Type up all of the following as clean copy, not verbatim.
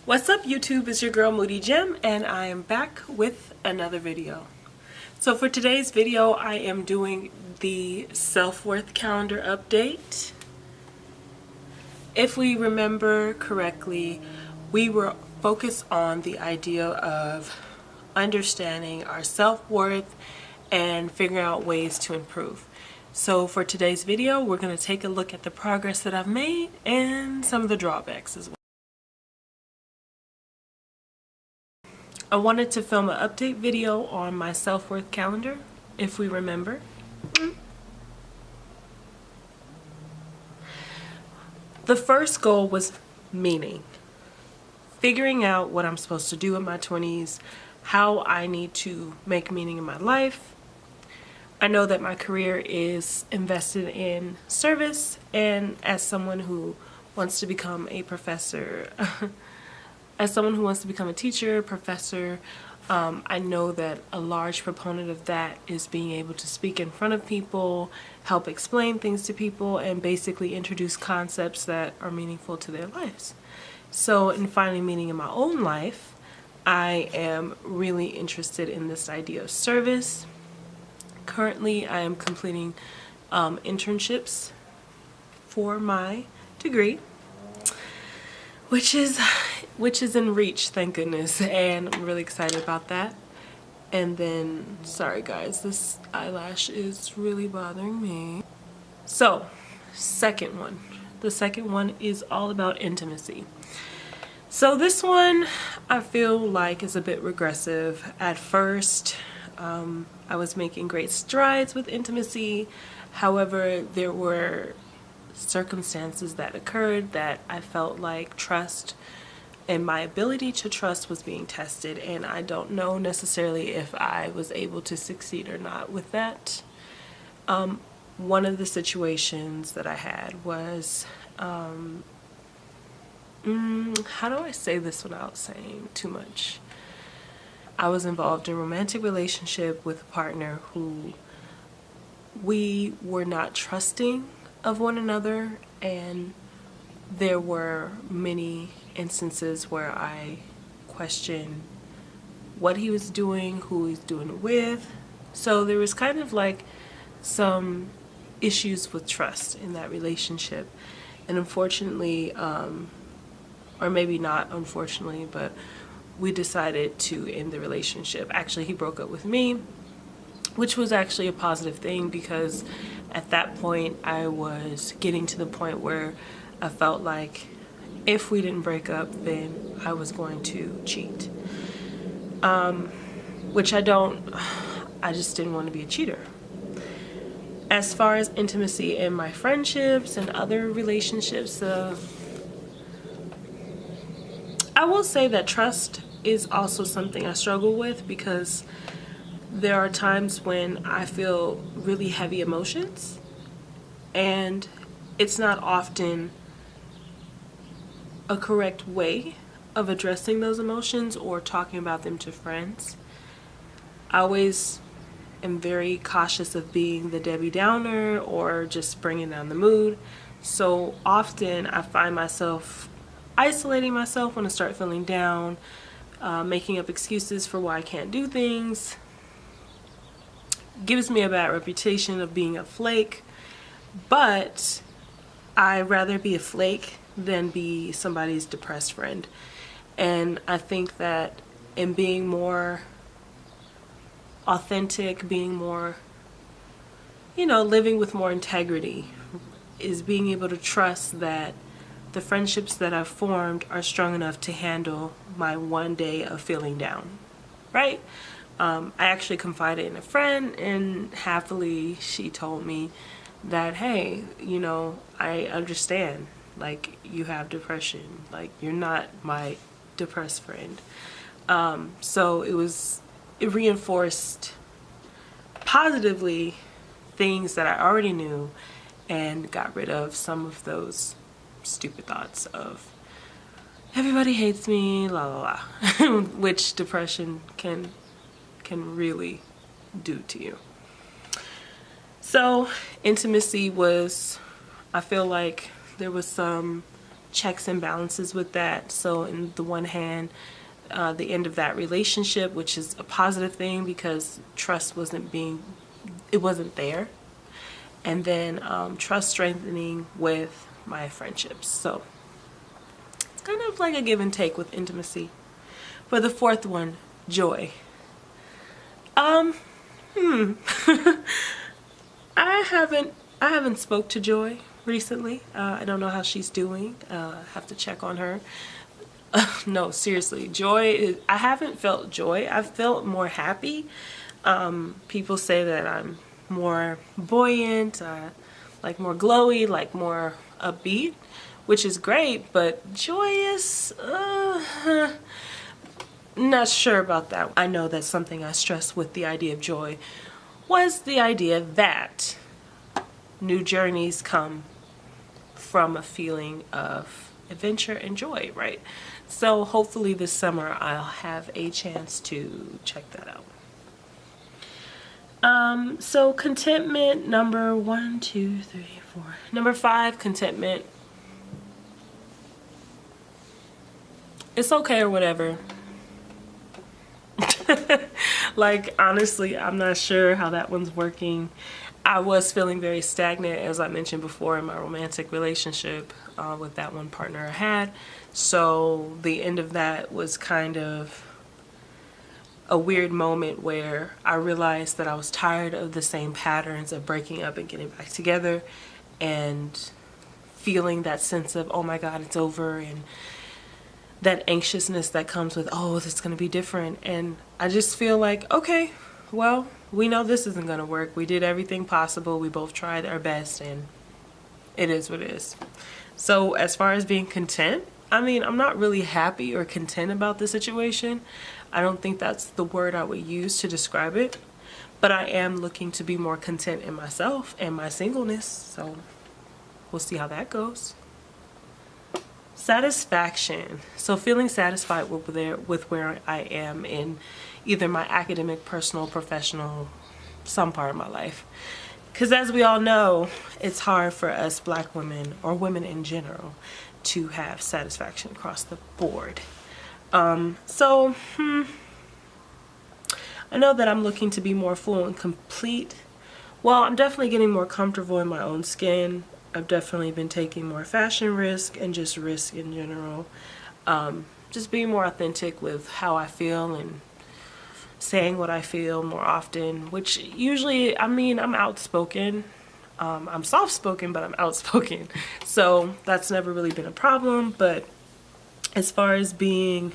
What's up YouTube, it's your girl Moody Gem and I am back with another video. So for today's video I am doing the self-worth calendar update. If we remember correctly, we were focused on the idea of understanding our self-worth and figuring out ways to improve. So for today's video we're going to take a look at the progress that I've made and some of the drawbacks as well. I wanted to film an update video on my self-worth calendar, if we remember. The first goal was meaning. Figuring out what I'm supposed to do in my 20s, how I need to make meaning in my life. I know that my career is invested in service, and as someone who wants to become a professor, as someone who wants to become a teacher, professor, I know that a large proponent of that is being able to speak in front of people, help explain things to people, and basically introduce concepts that are meaningful to their lives. So in finding meaning in my own life, I am really interested in this idea of service. Currently, I am completing internships for my degree, which is in reach, thank goodness, and I'm really excited about that. And then, sorry guys, this eyelash is really bothering me. So, second one. The second one is all about intimacy. So this one I feel like is a bit regressive. At first, I was making great strides with intimacy. However, there were circumstances that occurred that I felt like trust and my ability to trust was being tested, and I don't know necessarily if I was able to succeed or not with that. One of the situations that I had was how do I say this without saying too much? I was involved in a romantic relationship with a partner who we were not trusting of one another, and there were many instances where I questioned what he was doing, who he's doing it with. So there was kind of like some issues with trust in that relationship, and unfortunately, or maybe not unfortunately, but we decided to end the relationship. Actually, he broke up with me, which was actually a positive thing, because at that point I was getting to the point where I felt like if we didn't break up, then I was going to cheat. Which I just didn't want to be a cheater. As far as intimacy in my friendships and other relationships, I will say that trust is also something I struggle with, because there are times when I feel really heavy emotions, and it's not often a correct way of addressing those emotions or talking about them to friends. I always am very cautious of being the Debbie Downer or just bringing down the mood. So often I find myself isolating myself when I start feeling down, making up excuses for why I can't do things. Gives me a bad reputation of being a flake, but I'd rather be a flake than be somebody's depressed friend. And I think that in being more authentic, being more, living with more integrity, is being able to trust that the friendships that I've formed are strong enough to handle my one day of feeling down, right? I actually confided in a friend, and happily she told me that, hey, I understand, like, you have depression, like, you're not my depressed friend. So it reinforced positively things that I already knew, and got rid of some of those stupid thoughts of everybody hates me, la la la, which depression can really do to you. So intimacy was, I feel like there was some checks and balances with that. So in the one hand, the end of that relationship, which is a positive thing because trust wasn't there. And then trust strengthening with my friendships. So it's kind of like a give and take with intimacy. For the fourth one, joy. I haven't spoke to Joy recently. I don't know how she's doing. Have to check on her. No, seriously, I haven't felt joy. I've felt more happy. People say that I'm more buoyant, like more glowy, like more upbeat, which is great, but joyous, not sure about that. I know that something I stressed with the idea of joy was the idea that new journeys come from a feeling of adventure and joy, right? So hopefully this summer I'll have a chance to check that out. So contentment, number 1, 2, 3, 4. Number 5, contentment. It's okay or whatever. Like, honestly, I'm not sure how that one's working. I was feeling very stagnant, as I mentioned before, in my romantic relationship with that one partner I had. So the end of that was kind of a weird moment where I realized that I was tired of the same patterns of breaking up and getting back together and feeling that sense of, oh my God, it's over, and that anxiousness that comes with, oh, this is going to be different. And I just feel like, okay, well, we know this isn't going to work. We did everything possible. We both tried our best, and it is what it is. So as far as being content, I mean, I'm not really happy or content about the situation. I don't think that's the word I would use to describe it. But I am looking to be more content in myself and my singleness. So we'll see how that goes. Satisfaction. So feeling satisfied with where I am in either my academic, personal, professional, some part of my life. Because as we all know, it's hard for us Black women, or women in general, to have satisfaction across the board. I know that I'm looking to be more full and complete. Well, I'm definitely getting more comfortable in my own skin. I've definitely been taking more fashion risk and just risk in general. Just being more authentic with how I feel and saying what I feel more often, which usually, I mean, I'm outspoken. I'm soft-spoken, but I'm outspoken. So that's never really been a problem. But as far as being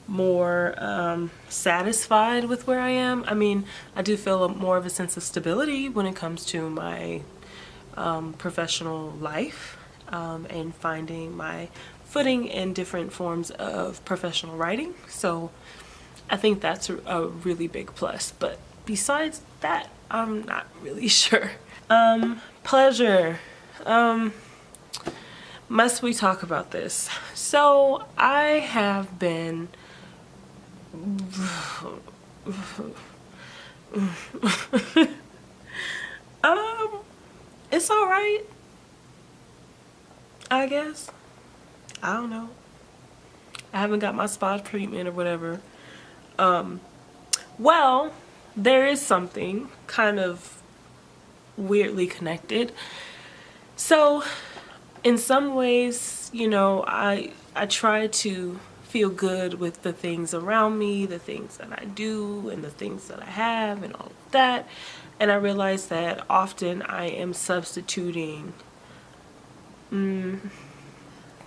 more satisfied with where I am, I mean, I do feel more of a sense of stability when it comes to my professional life and finding my footing in different forms of professional writing. So I think that's a really big plus. But besides that, I'm not really sure. Pleasure. Must we talk about this? So I have been it's all right, I guess. I don't know. I haven't got my spa treatment or whatever. Well, there is something kind of weirdly connected. So in some ways, you know, I try to feel good with the things around me, the things that I do, and the things that I have, and all of that. And I realize that often I am substituting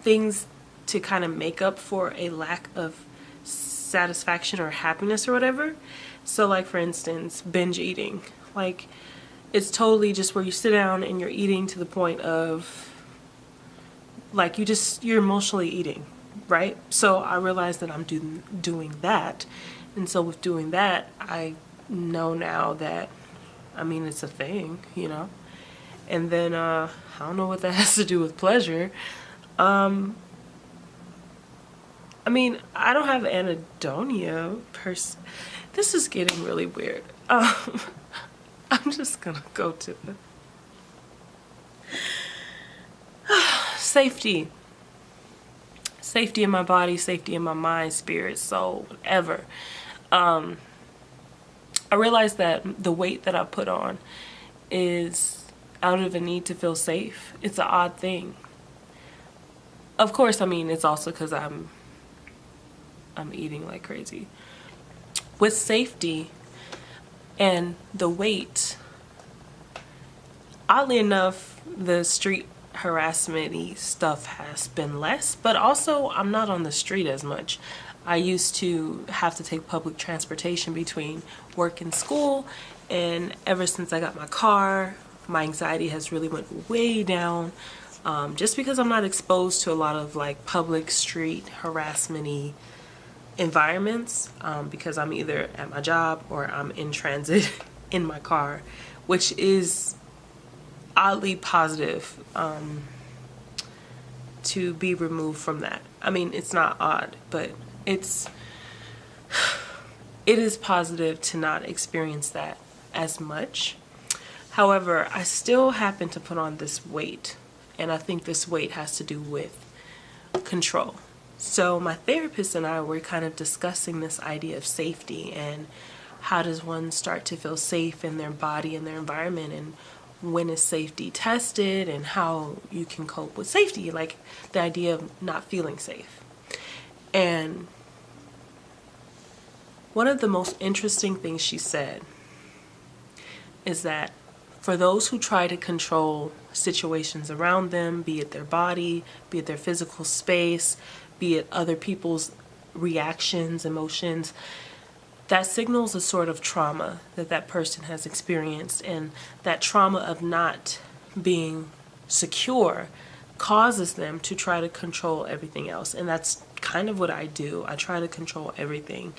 things to kind of make up for a lack of satisfaction or happiness or whatever. So like, for instance, binge eating. Like, it's totally just where you sit down and you're eating to the point of, like, you're emotionally eating, right? So I realize that I'm doing that. And so with doing that, I know now that, I mean, it's a thing, you know? And then, I don't know what that has to do with pleasure. I mean, I don't have anhedonia This is getting really weird. I'm just gonna go to the safety. safety in my body, safety in my mind, spirit, soul, whatever. I realized that the weight that I put on is out of a need to feel safe. It's an odd thing. Of course, I mean, it's also because I'm eating like crazy. With safety and the weight, oddly enough, the street harassment-y stuff has been less, but also I'm not on the street as much. I used to have to take public transportation between work and school, and ever since I got my car, my anxiety has really went way down, just because I'm not exposed to a lot of like public street harassment-y environments, because I'm either at my job or I'm in transit in my car, which is oddly positive, to be removed from that. I mean, it's not odd, but it is positive to not experience that as much. However, I still happen to put on this weight, and I think this weight has to do with control. So my therapist and I were kind of discussing this idea of safety and how does one start to feel safe in their body and their environment, and when is safety tested, and how you can cope with safety, like the idea of not feeling safe. And one of the most interesting things she said is that for those who try to control situations around them, be it their body, be it their physical space, be it other people's reactions, emotions, that signals a sort of trauma that that person has experienced, and that trauma of not being secure causes them to try to control everything else. And that's kind of what I do. I try to control everything.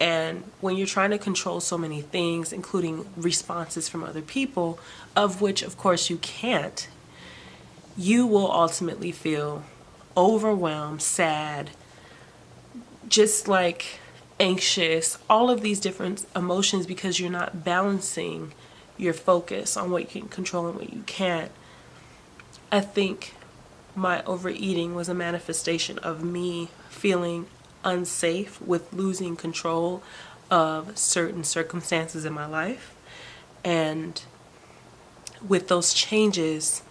And when you're trying to control so many things, including responses from other people, of which of course you can't, you will ultimately feel overwhelmed, sad, just like anxious, all of these different emotions, because you're not balancing your focus on what you can control and what you can't. I think my overeating was a manifestation of me feeling unsafe with losing control of certain circumstances in my life, and with those changes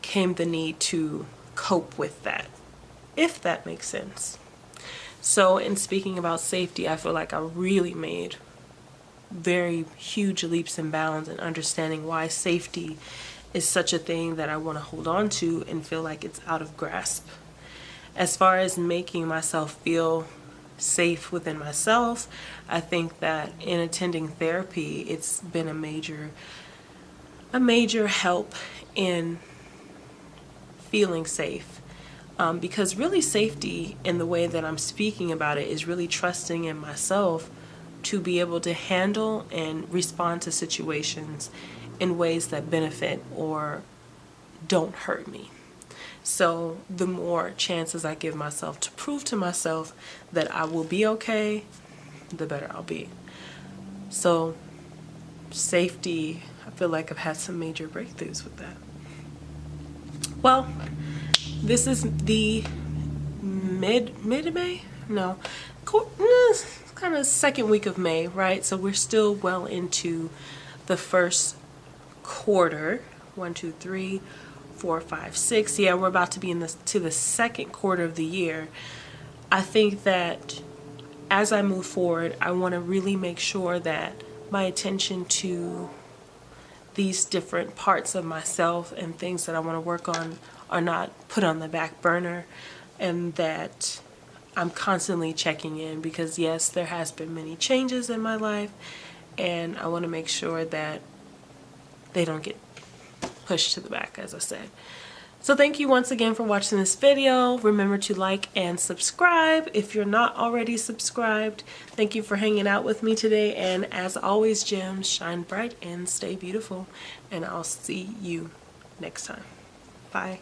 came the need to cope with that, if that makes sense. So in speaking about safety, I feel like I really made very huge leaps and bounds in understanding why safety is such a thing that I want to hold on to and feel like it's out of grasp. As far as making myself feel safe within myself, I think that in attending therapy, it's been a major help in feeling safe. Because really safety in the way that I'm speaking about it is really trusting in myself to be able to handle and respond to situations in ways that benefit or don't hurt me. So the more chances I give myself to prove to myself that I will be okay, the better I'll be. So safety, I feel like I've had some major breakthroughs with that. Well, this is the mid-May? No, kind of second week of May, right? So we're still well into the first quarter. 1, 2, 3, 4, 5, 6. Yeah, we're about to be to the second quarter of the year. I think that as I move forward, I want to really make sure that my attention to these different parts of myself and things that I want to work on are not put on the back burner, and that I'm constantly checking in, because yes, there has been many changes in my life, and I want to make sure that they don't get pushed to the back, as I said. So thank you once again for watching this video. Remember to like and subscribe if you're not already subscribed. Thank you for hanging out with me today, and as always, gems, shine bright and stay beautiful, and I'll see you next time. Bye.